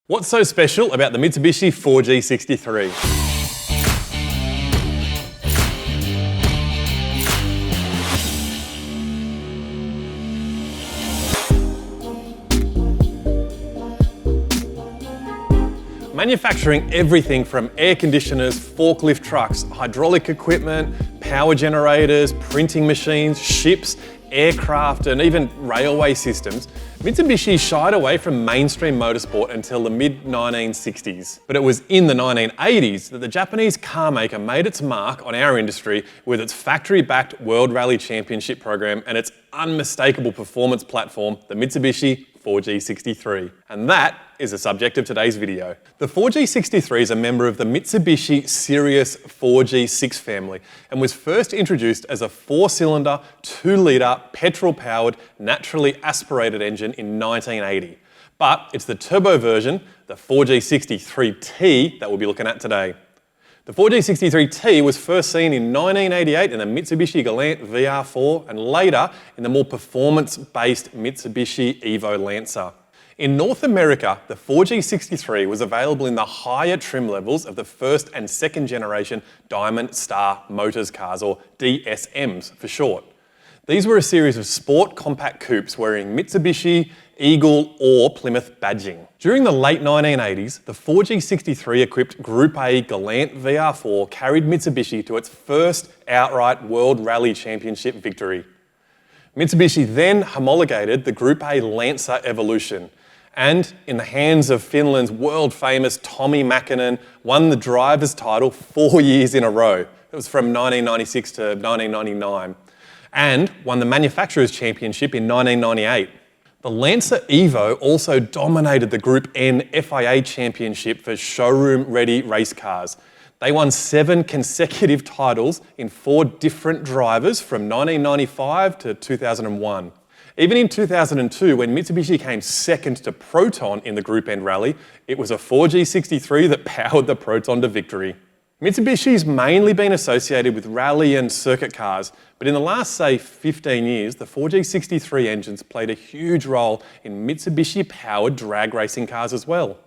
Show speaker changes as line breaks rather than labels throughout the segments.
What's so special about the Mitsubishi 4G63? Manufacturing everything from air conditioners, forklift trucks, hydraulic equipment, power generators, printing machines, ships, aircraft, and even railway systems, Mitsubishi shied away from mainstream motorsport until the mid-1960s. But it was in the 1980s that the Japanese car maker made its mark on our industry with its factory-backed World Rally Championship program and its unmistakable performance platform, the Mitsubishi 4G63. And that is the subject of today's video. The 4G63 is a member of the Mitsubishi Sirius 4G6 family and was first introduced as a 4-cylinder, 2-litre, petrol-powered, naturally aspirated engine in 1980. But it's the turbo version, the 4G63T, that we'll be looking at today. The 4G63T was first seen in 1988 in the Mitsubishi Galant VR4 and later in the more performance-based Mitsubishi Evo Lancer. In North America, the 4G63 was available in the higher trim levels of the first and second generation Diamond Star Motors cars, or DSMs for short. These were a series of sport compact coupes wearing Mitsubishi, Eagle or Plymouth badging. During the late 1980s, the 4G63 equipped Group A Galant VR4 carried Mitsubishi to its first outright World Rally Championship victory. Mitsubishi then homologated the Group A Lancer Evolution and, in the hands of Finland's world-famous Tommi Makinen, won the driver's title 4 years in a row. It was from 1996 to 1999. And won the Manufacturers' Championship in 1998. The Lancer Evo also dominated the Group N FIA Championship for showroom-ready race cars. They won 7 consecutive titles in 4 different drivers from 1995 to 2001. Even in 2002, when Mitsubishi came second to Proton in the Group N rally, it was a 4G63 that powered the Proton to victory. Mitsubishi's mainly been associated with rally and circuit cars, but in the last, say, 15 years, the 4G63 engines played a huge role in Mitsubishi-powered drag racing cars as well.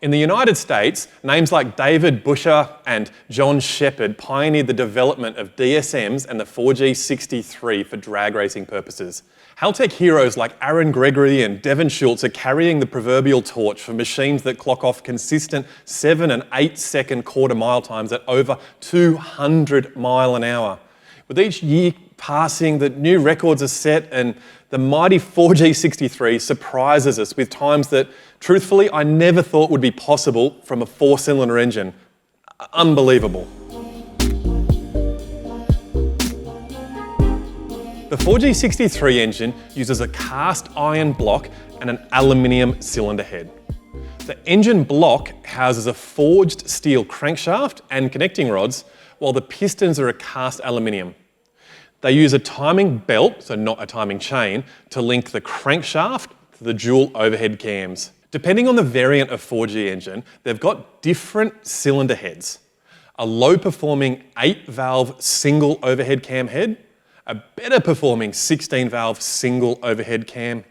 In the United States, names like David Buscher and John Shepard pioneered the development of DSMs and the 4G63 for drag racing purposes. Haltech heroes like Aaron Gregory and Devon Schultz are carrying the proverbial torch for machines that clock off consistent 7 and 8 second quarter mile times at over 200 mile an hour. With each year passing, the new records are set and the mighty 4G63 surprises us with times that, truthfully, I never thought would be possible from a 4-cylinder engine. Unbelievable. The 4G63 engine uses a cast iron block and an aluminium cylinder head. The engine block houses a forged steel crankshaft and connecting rods, while the pistons are a cast aluminium. They use a timing belt, so not a timing chain, to link the crankshaft to the dual overhead cams. Depending on the variant of 4G engine, they've got different cylinder heads. A low-performing 8-valve single overhead cam head, a better performing 16-valve single overhead cam,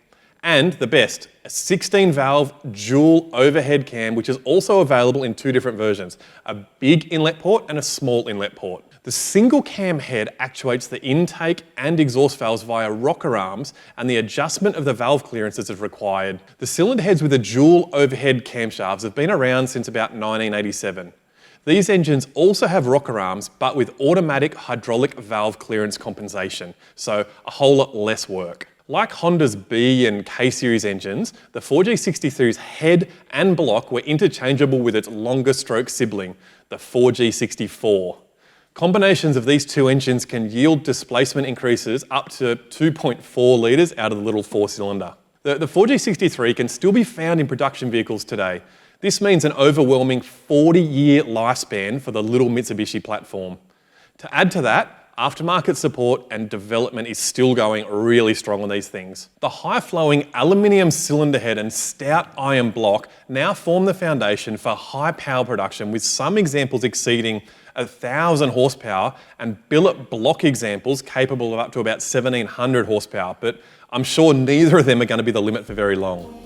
and the best, a 16-valve dual overhead cam, which is also available in 2 different versions, a big inlet port and a small inlet port. The single cam head actuates the intake and exhaust valves via rocker arms, and the adjustment of the valve clearances is required. The cylinder heads with the dual overhead camshafts have been around since about 1987. These engines also have rocker arms, but with automatic hydraulic valve clearance compensation, so a whole lot less work. Like Honda's B and K-series engines, the 4G63's head and block were interchangeable with its longer stroke sibling, the 4G64. Combinations of these 2 engines can yield displacement increases up to 2.4 litres out of the little 4-cylinder. The 4G63 can still be found in production vehicles today. This means an overwhelming 40-year lifespan for the little Mitsubishi platform. To add to that, aftermarket support and development is still going really strong on these things. The high-flowing aluminium cylinder head and stout iron block now form the foundation for high power production, with some examples exceeding 1,000 horsepower and billet block examples capable of up to about 1,700 horsepower, but I'm sure neither of them are going to be the limit for very long.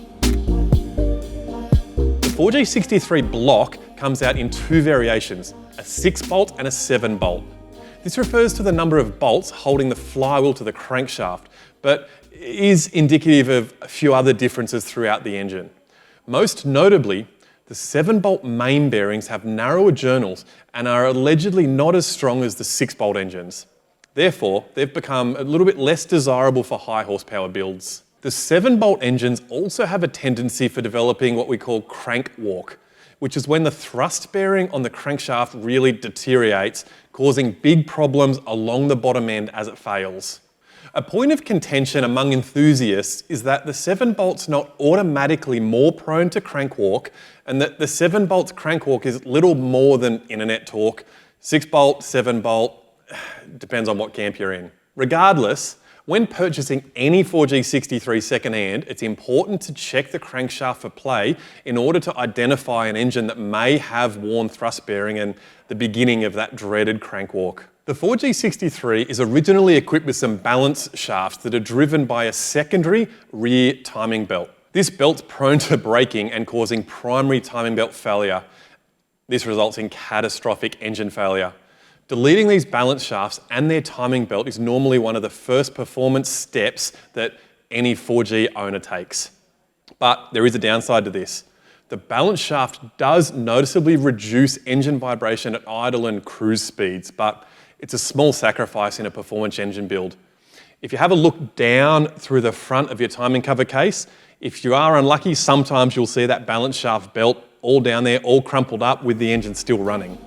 4G63 block comes out in two variations, a 6-bolt and a 7-bolt. This refers to the number of bolts holding the flywheel to the crankshaft, but is indicative of a few other differences throughout the engine. Most notably, the 7-bolt main bearings have narrower journals and are allegedly not as strong as the 6-bolt engines. Therefore, they've become a little bit less desirable for high horsepower builds. The 7-bolt engines also have a tendency for developing what we call crank walk, which is when the thrust bearing on the crankshaft really deteriorates, causing big problems along the bottom end as it fails. A point of contention among enthusiasts is that the 7-bolt's not automatically more prone to crank walk, and that the 7-bolt's crank walk is little more than internet talk. 6-bolt, 7-bolt, depends on what camp you're in. Regardless, when purchasing any 4G63 second-hand, it's important to check the crankshaft for play in order to identify an engine that may have worn thrust bearing and the beginning of that dreaded crank walk. The 4G63 is originally equipped with some balance shafts that are driven by a secondary rear timing belt. This belt's prone to breaking and causing primary timing belt failure. This results in catastrophic engine failure. Deleting these balance shafts and their timing belt is normally one of the first performance steps that any 4G owner takes. But there is a downside to this. The balance shaft does noticeably reduce engine vibration at idle and cruise speeds, but it's a small sacrifice in a performance engine build. If you have a look down through the front of your timing cover case, if you are unlucky, sometimes you'll see that balance shaft belt all down there, all crumpled up with the engine still running.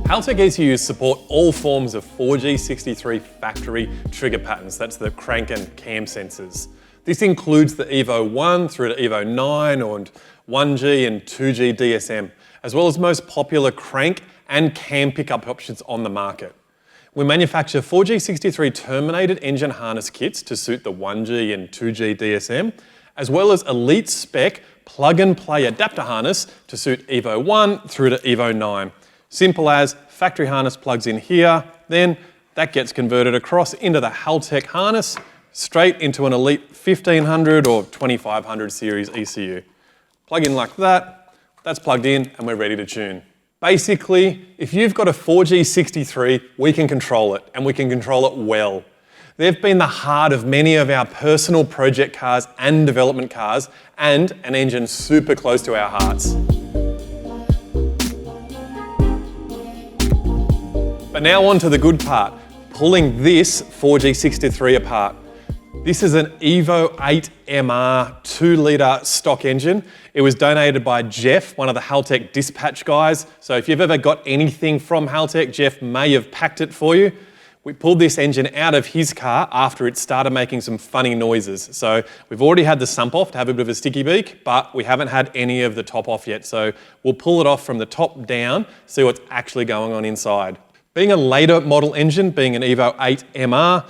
Haltech ECUs support all forms of 4G63 factory trigger patterns, that's the crank and cam sensors. This includes the Evo 1 through to Evo 9 and 1G and 2G DSM, as well as most popular crank and cam pickup options on the market. We manufacture 4G63 terminated engine harness kits to suit the 1G and 2G DSM, as well as elite spec plug-and-play adapter harness to suit Evo 1 through to Evo 9. Simple as factory harness plugs in here, then that gets converted across into the Haltech harness, straight into an elite 1500 or 2500 series ECU. Plug in like that, that's plugged in and we're ready to tune. Basically, if you've got a 4G63, we can control it, and we can control it well. They've been the heart of many of our personal project cars and development cars, and an engine super close to our hearts. But now on to the good part, pulling this 4G63 apart. This is an Evo 8 MR 2-litre stock engine. It was donated by Jeff, one of the Haltech dispatch guys. So if you've ever got anything from Haltech, Jeff may have packed it for you. We pulled this engine out of his car after it started making some funny noises. So we've already had the sump off to have a bit of a sticky beak, but we haven't had any of the top off yet. So we'll pull it off from the top down, see what's actually going on inside. Being a later model engine, being an Evo 8 MR,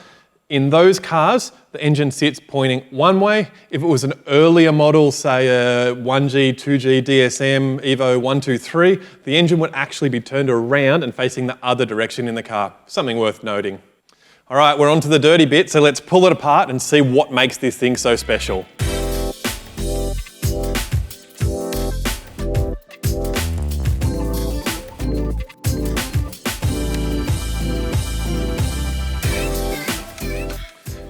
in those cars, the engine sits pointing one way. If it was an earlier model, say a 1G, 2G, DSM, Evo 1, 2, 3, the engine would actually be turned around and facing the other direction in the car. Something worth noting. All right, we're on to the dirty bit, so let's pull it apart and see what makes this thing so special.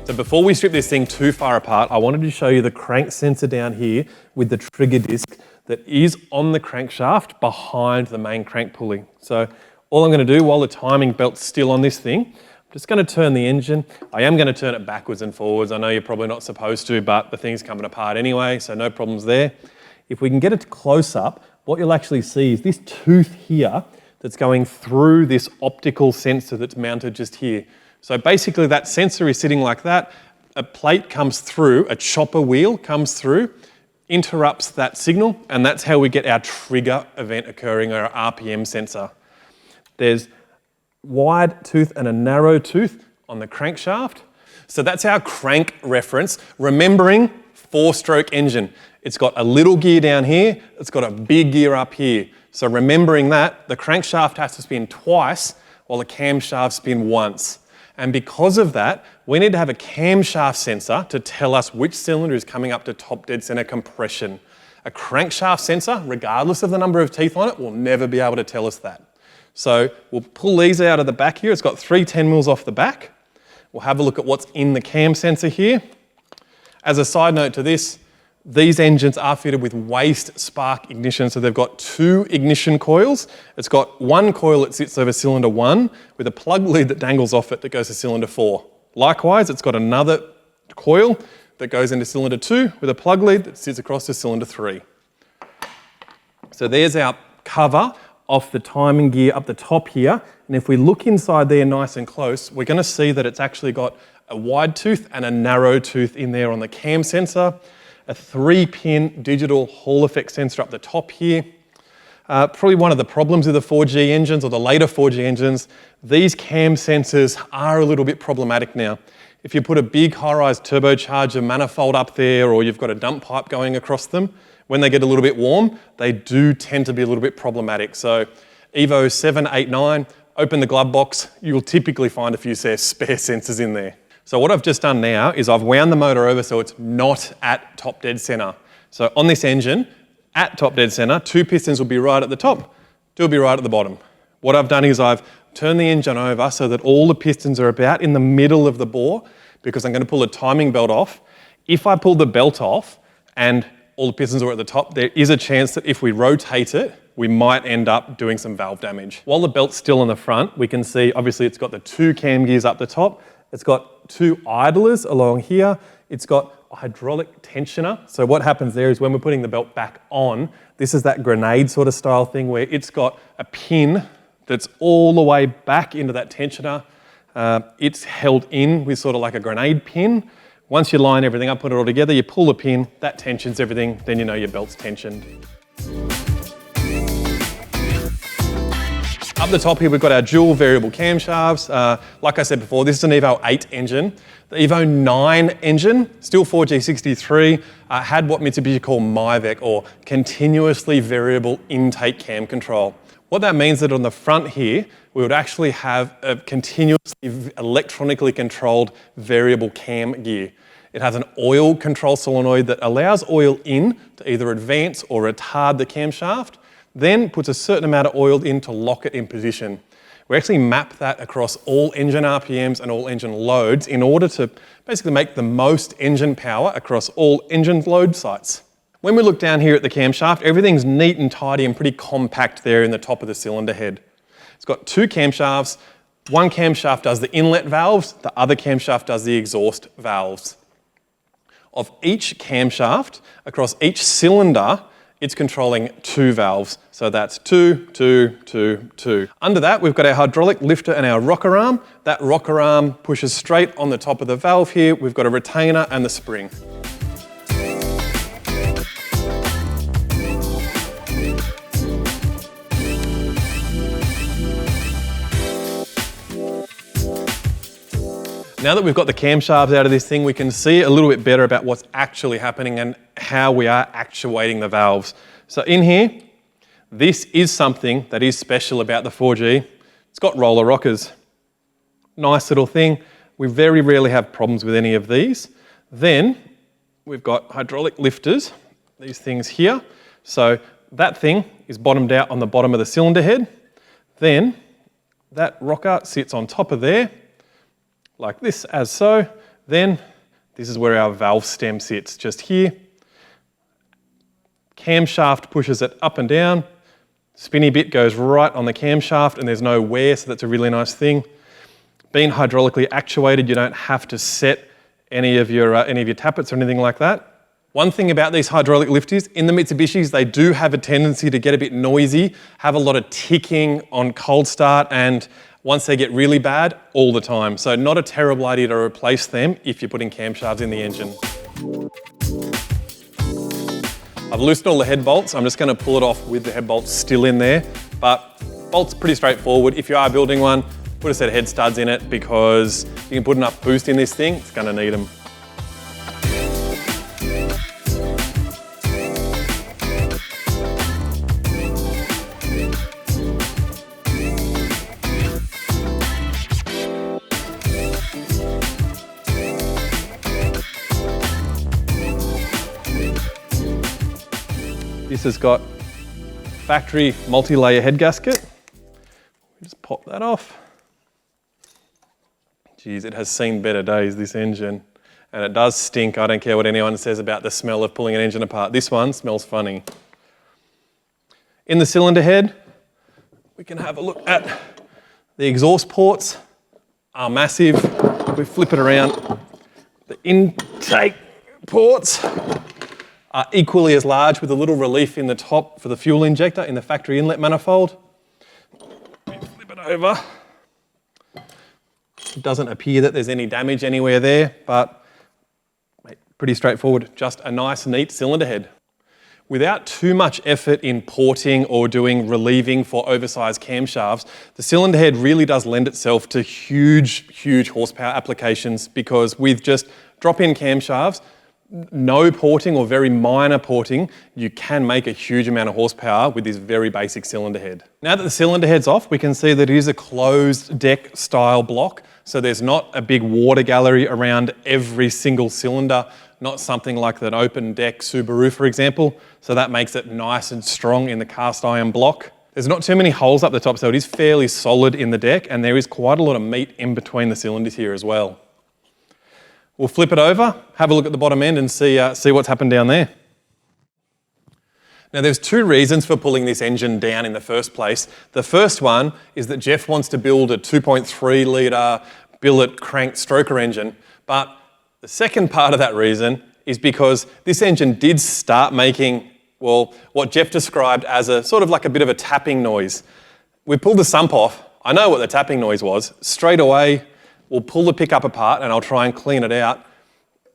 So before we strip this thing too far apart, I wanted to show you the crank sensor down here with the trigger disc that is on the crankshaft behind the main crank pulley. So all I'm going to do while the timing belt's still on this thing, I'm just going to turn the engine. I am going to turn it backwards and forwards. I know you're probably not supposed to, but the thing's coming apart anyway, so no problems there. If we can get it close up, what you'll actually see is this tooth here that's going through this optical sensor that's mounted just here. So basically that sensor is sitting like that, a plate comes through, a chopper wheel comes through, interrupts that signal, and that's how we get our trigger event occurring, or our RPM sensor. There's wide tooth and a narrow tooth on the crankshaft. So that's our crank reference, remembering 4-stroke engine. It's got a little gear down here, it's got a big gear up here. So remembering that, the crankshaft has to spin twice while the camshaft spins once. And because of that, we need to have a camshaft sensor to tell us which cylinder is coming up to top dead center compression. A crankshaft sensor, regardless of the number of teeth on it, will never be able to tell us that. So we'll pull these out of the back here. It's got 3 10mm off the back. We'll have a look at what's in the cam sensor here. As a side note to this, these engines are fitted with waste spark ignition, so they've got 2 ignition coils. It's got 1 coil that sits over cylinder 1 with a plug lead that dangles off it that goes to cylinder 4. Likewise, it's got another coil that goes into cylinder 2 with a plug lead that sits across to cylinder 3. So there's our cover off the timing gear up the top here. And if we look inside there nice and close, we're going to see that it's actually got a wide tooth and a narrow tooth in there on the cam sensor, a 3-pin digital Hall effect sensor up the top here. Probably one of the problems with the 4G engines or the later 4G engines, these cam sensors are a little bit problematic now. If you put a big high-rise turbocharger manifold up there or you've got a dump pipe going across them, when they get a little bit warm, they do tend to be a little bit problematic. So Evo 7, 8, 9, open the glove box, you'll typically find a few spare sensors in there. So what I've just done now is I've wound the motor over so it's not at top dead center. So on this engine, at top dead center, 2 pistons will be right at the top, 2 will be right at the bottom. What I've done is I've turned the engine over so that all the pistons are about in the middle of the bore because I'm going to pull the timing belt off. If I pull the belt off and all the pistons are at the top, there is a chance that if we rotate it, we might end up doing some valve damage. While the belt's still on the front, we can see obviously it's got the 2 cam gears up the top. It's got 2 idlers along here. It's got a hydraulic tensioner. So what happens there is when we're putting the belt back on, this is that grenade sort of style thing where it's got a pin that's all the way back into that tensioner. It's held in with sort of like a grenade pin. Once you line everything up, put it all together, you pull the pin, that tensions everything, then you know your belt's tensioned. Up the top here, we've got our dual variable camshafts. Like I said before, this is an Evo 8 engine. The Evo 9 engine, still 4G63, had what Mitsubishi call MIVEC, or continuously variable intake cam control. What that means that on the front here, we would actually have a continuously electronically controlled variable cam gear. It has an oil control solenoid that allows oil in to either advance or retard the camshaft, then puts a certain amount of oil in to lock it in position. We actually map that across all engine RPMs and all engine loads in order to basically make the most engine power across all engine load sites. When we look down here at the camshaft, everything's neat and tidy and pretty compact there in the top of the cylinder head. It's got 2 camshafts. One camshaft does the inlet valves, the other camshaft does the exhaust valves. Of each camshaft, across each cylinder, it's controlling 2 valves. So that's 2, 2, 2, 2. Under that, we've got our hydraulic lifter and our rocker arm. That rocker arm pushes straight on the top of the valve here. We've got a retainer and the spring. Now that we've got the camshafts out of this thing, we can see a little bit better about what's actually happening and how we are actuating the valves. So in here, this is something that is special about the 4G. It's got roller rockers. Nice little thing. We very rarely have problems with any of these. Then we've got hydraulic lifters, these things here. So that thing is bottomed out on the bottom of the cylinder head. Then that rocker sits on top of there, like this, as so. Then this is where our valve stem sits, just here. Camshaft pushes it up and down. Spinny bit goes right on the camshaft and there's no wear, so that's a really nice thing. Being hydraulically actuated, you don't have to set any of your tappets or anything like that. One thing about these hydraulic lifters, in the Mitsubishis, they do have a tendency to get a bit noisy, have a lot of ticking on cold start, and once they get really bad, all the time. So not a terrible idea to replace them if you're putting camshafts in the engine. I've loosened all the head bolts. I'm just going to pull it off with the head bolts still in there. But bolts pretty straightforward. If you are building one, put a set of head studs in it because you can put enough boost in this thing, it's going to need them. This has got factory multi-layer head gasket. Just pop that off. Geez, it has seen better days, this engine. And it does stink. I don't care what anyone says about the smell of pulling an engine apart. This one smells funny. In the cylinder head, we can have a look at the exhaust ports. Are massive. We flip it around. The intake ports are equally as large with a little relief in the top for the fuel injector in the factory inlet manifold. We flip it over. It doesn't appear that there's any damage anywhere there, but pretty straightforward. Just a nice, neat cylinder head. Without too much effort in porting or doing relieving for oversized camshafts, the cylinder head really does lend itself to huge, huge horsepower applications, because with just drop-in camshafts, no porting or very minor porting, you can make a huge amount of horsepower with this very basic cylinder head. Now that the cylinder head's off, we can see that it is a closed deck style block, so there's not a big water gallery around every single cylinder, not something like an open deck Subaru, for example. So that makes it nice and strong in the cast iron block. There's not too many holes up the top, so it is fairly solid in the deck, and there is quite a lot of meat in between the cylinders here as well. We'll flip it over, have a look at the bottom end and see what's happened down there. Now there's two reasons for pulling this engine down in the first place. The first one is that Jeff wants to build a 2.3 litre billet crank stroker engine, but the second part of that reason is because this engine did start making, well, what Jeff described as a sort of like a bit of a tapping noise. We pulled the sump off. I know what the tapping noise was. Straight away, we'll pull the pickup apart and I'll try and clean it out.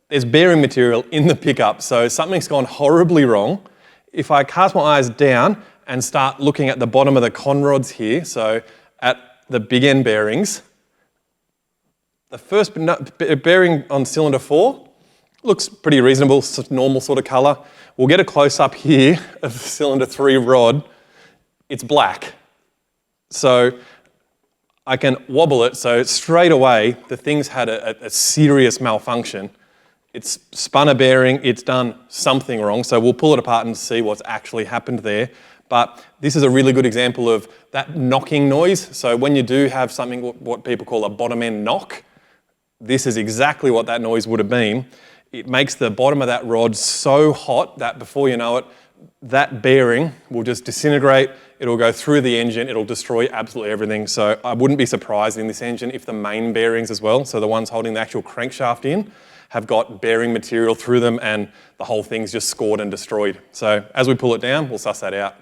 There's bearing material in the pickup, so something's gone horribly wrong. If I cast my eyes down and start looking at the bottom of the con rods here, so at the big end bearings, the first bearing on cylinder 4 looks pretty reasonable, normal sort of colour. We'll get a close-up here of the cylinder 3 rod. It's black. So I can wobble it, so straight away the thing's had a serious malfunction. It's spun a bearing, it's done something wrong, so we'll pull it apart and see what's actually happened there. But this is a really good example of that knocking noise. So when you do have something, what people call a bottom end knock, this is exactly what that noise would have been. It makes the bottom of that rod so hot that before you know it, that bearing will just disintegrate, it'll go through the engine, it'll destroy absolutely everything. So I wouldn't be surprised in this engine if the main bearings as well, so the ones holding the actual crankshaft in, have got bearing material through them and the whole thing's just scored and destroyed. So as we pull it down, we'll suss that out.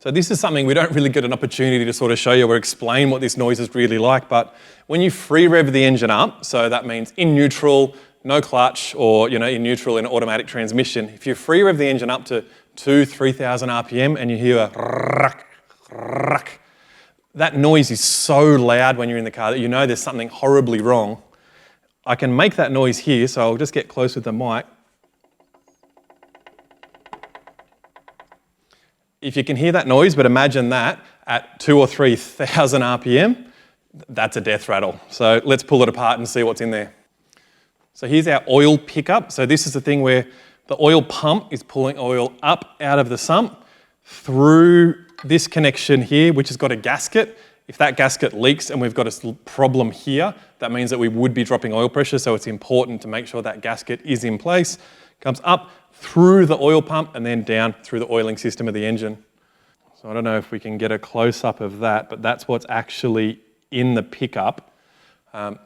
So this is something we don't really get an opportunity to sort of show you or explain what this noise is really like, but when you free rev the engine up, so that means in neutral, no clutch, or in neutral in automatic transmission, if you free rev the engine up to 2,000-3,000 RPM and you hear a ruck, ruck, that noise is so loud when you're in the car that you know there's something horribly wrong. I can make that noise here, so I'll just get close with the mic. If you can hear that noise, but imagine that at 2,000 or 3,000 RPM, that's a death rattle. So let's pull it apart and see what's in there. So here's our oil pickup. So this is the thing where the oil pump is pulling oil up out of the sump through this connection here, which has got a gasket. If that gasket leaks and we've got a problem here, that means that we would be dropping oil pressure, so it's important to make sure that gasket is in place. Comes up through the oil pump and then down through the oiling system of the engine. So I don't know if we can get a close-up of that, but that's what's actually in the pickup. I'm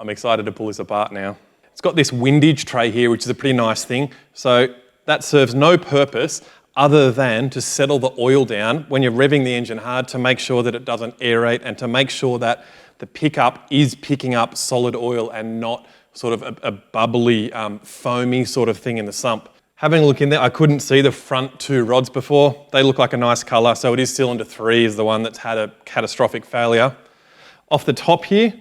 excited to pull this apart now. It's got this windage tray here, which is a pretty nice thing. So that serves no purpose other than to settle the oil down when you're revving the engine hard, to make sure that it doesn't aerate and to make sure that the pickup is picking up solid oil and not sort of a bubbly, foamy sort of thing in the sump. Having a look in there, I couldn't see the front 2 rods before. They look like a nice colour, so it is cylinder 3 is the one that's had a catastrophic failure. Off the top here,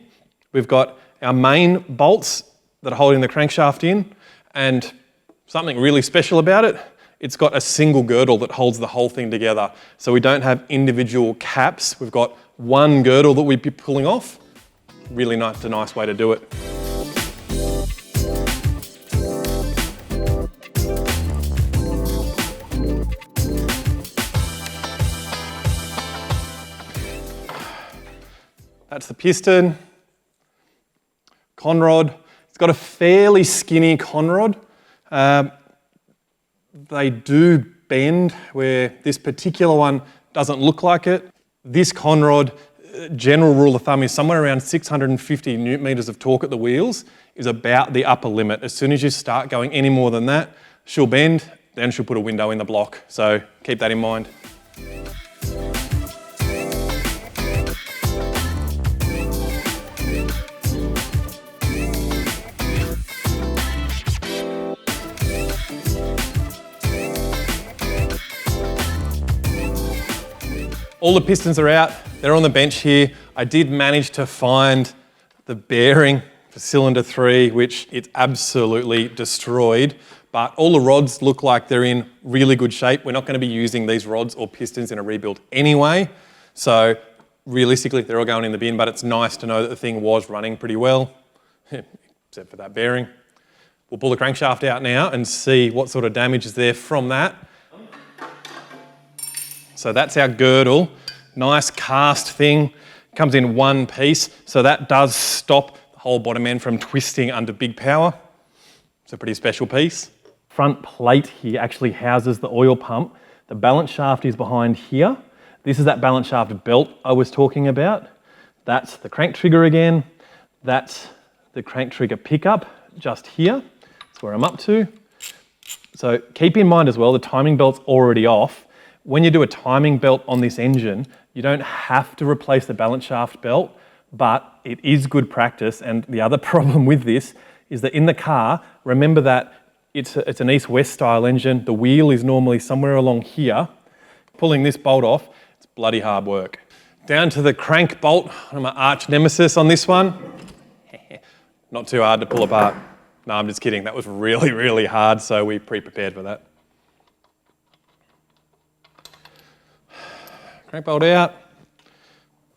we've got our main bolts that are holding the crankshaft in, and something really special about it, it's got a single girdle that holds the whole thing together. So we don't have individual caps. We've got one girdle that we'd be pulling off. Really nice, a nice way to do it. That's the piston. Conrod. It's got a fairly skinny conrod. They do bend where this particular one doesn't look like it. This conrod, general rule of thumb, is somewhere around 650 newton meters of torque at the wheels is about the upper limit. As soon as you start going any more than that, she'll bend, then she'll put a window in the block. So keep that in mind. All the pistons are out, they're on the bench here. I did manage to find the bearing for cylinder 3, which it's absolutely destroyed, but all the rods look like they're in really good shape. We're not going to be using these rods or pistons in a rebuild anyway, so realistically they're all going in the bin, but it's nice to know that the thing was running pretty well, except for that bearing. We'll pull the crankshaft out now and see what sort of damage is there from that. So that's our girdle, nice cast thing, comes in one piece, so that does stop the whole bottom end from twisting under big power. It's a pretty special piece. Front plate here actually houses the oil pump. The balance shaft is behind here. This is that balance shaft belt I was talking about. That's the crank trigger again. That's the crank trigger pickup just here. That's where I'm up to. So keep in mind as well, the timing belt's already off. When you do a timing belt on this engine, you don't have to replace the balance shaft belt, but it is good practice. And the other problem with this is that in the car, remember that it's an east-west style engine. The wheel is normally somewhere along here. Pulling this bolt off, it's bloody hard work. Down to the crank bolt, I'm my arch nemesis on this one. Not too hard to pull apart. No, I'm just kidding. That was really, really hard, so we pre-prepared for that. Crank bolt out.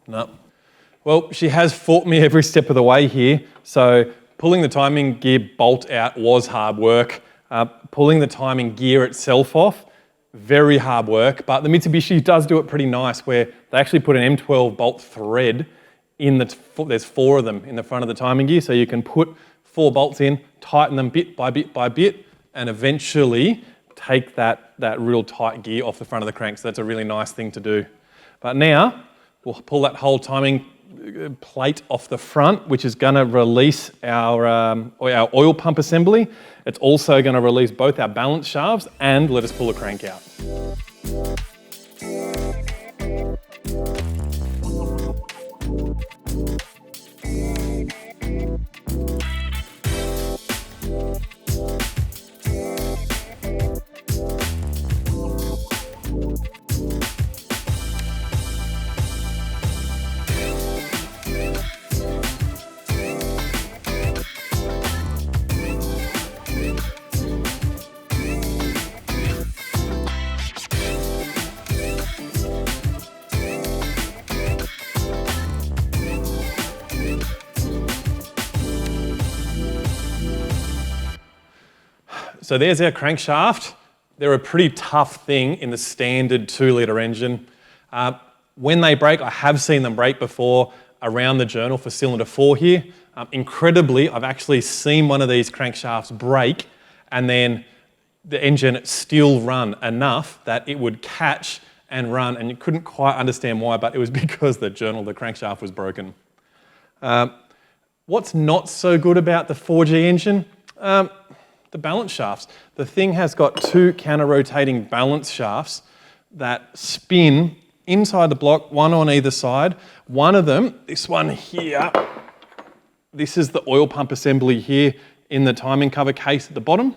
No. Well, she has fought me every step of the way here. So pulling the timing gear bolt out was hard work. Pulling the timing gear itself off, very hard work. But the Mitsubishi does do it pretty nice where they actually put an M12 bolt thread in there's 4 of them in the front of the timing gear. So you can put 4 bolts in, tighten them bit by bit by bit, and eventually take that real tight gear off the front of the crank. So that's a really nice thing to do. But now, we'll pull that whole timing plate off the front, which is going to release our oil pump assembly. It's also going to release both our balance shafts and let us pull the crank out. So there's our crankshaft. They're a pretty tough thing in the standard 2-litre engine. When they break, I have seen them break before around the journal for cylinder 4 here. Incredibly, I've actually seen one of these crankshafts break and then the engine still run enough that it would catch and run, and you couldn't quite understand why, but it was because the crankshaft was broken. What's not so good about the 4G engine? The balance shafts. The thing has got 2 counter-rotating balance shafts that spin inside the block, one on either side. One of them, this one here, this is the oil pump assembly here in the timing cover case at the bottom.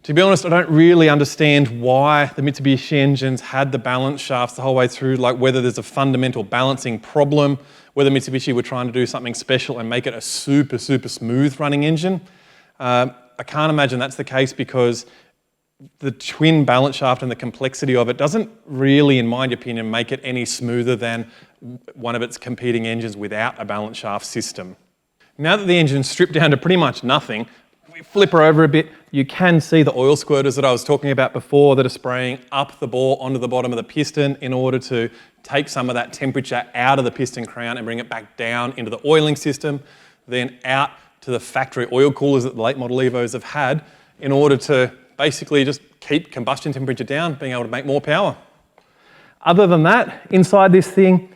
To be honest, I don't really understand why the Mitsubishi engines had the balance shafts the whole way through, like whether there's a fundamental balancing problem, whether Mitsubishi were trying to do something special and make it a super, super smooth running engine. I can't imagine that's the case because the twin balance shaft and the complexity of it doesn't really, in my opinion, make it any smoother than one of its competing engines without a balance shaft system. Now that the engine's stripped down to pretty much nothing, we flip her over a bit, you can see the oil squirters that I was talking about before that are spraying up the bore onto the bottom of the piston in order to take some of that temperature out of the piston crown and bring it back down into the oiling system, then out to the factory oil coolers that the late model Evos have had in order to basically just keep combustion temperature down, being able to make more power. Other than that, inside this thing,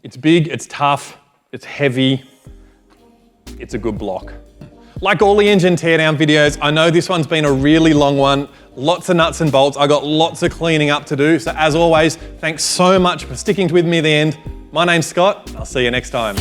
it's big, it's tough, it's heavy, it's a good block. Like all the engine teardown videos, I know this one's been a really long one, lots of nuts and bolts. I got lots of cleaning up to do. So as always, thanks so much for sticking with me to the end. My name's Scott, I'll see you next time.